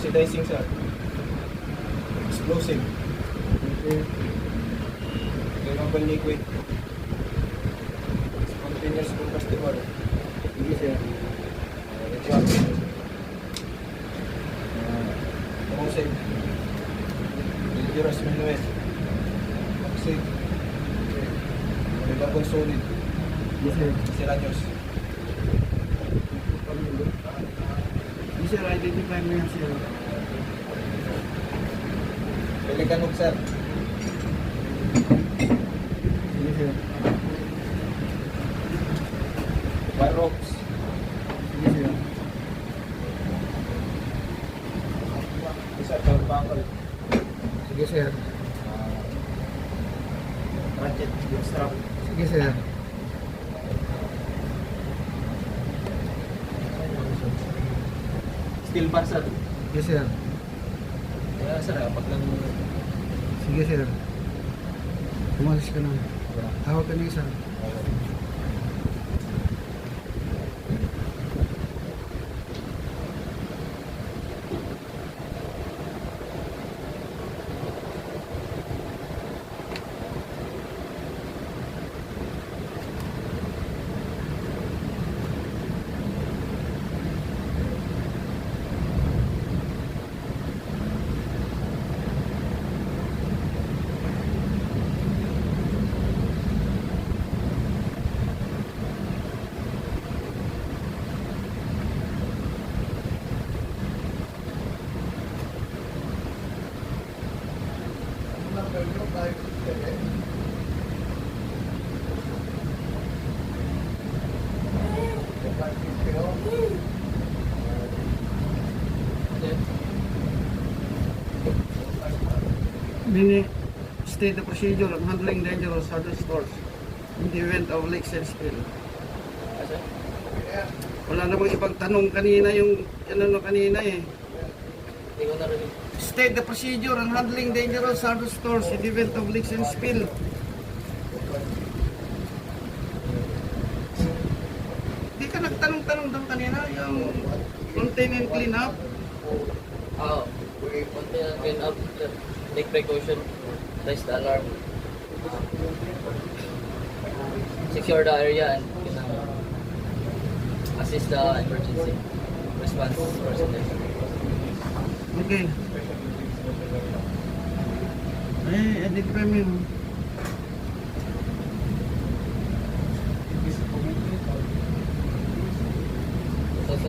Oxidizing, sir. Explosive. Okay. Flammable liquid. Spontaneous combustible. Sige sir. Radioactive. Corrosive. Dangerous mineral. Toxic. Flammable solid. Yes sir. Siranyos. Yes sir, identify mo yan sir. Pelicanog, sir. Sige sir. Pyrox. Sige sir. Isa, carbuncle. Sige sir. Ratchet. Strap. Sige sir. Steel bar, sir. Yes sir. Kaya, sir, kapag lang... Sige sir. Umalis ka na. Tawag ka na isa. Mini state the procedure of handling dangerous hazardous stores in the event of leaks and spill. Wala namang ibang tanong kanina yung ano kanina eh. Hindi ko narinig. State the procedure on handling dangerous hazardous stores in the event of leaks and spill. Di ka nagtanong-tanong doon kanina yung contain and clean up. Oo. Contain and clean up. Take precaution. Raise the alarm. Secure the area and assist the emergency response personnel. Okay. Ay, identify mo yun.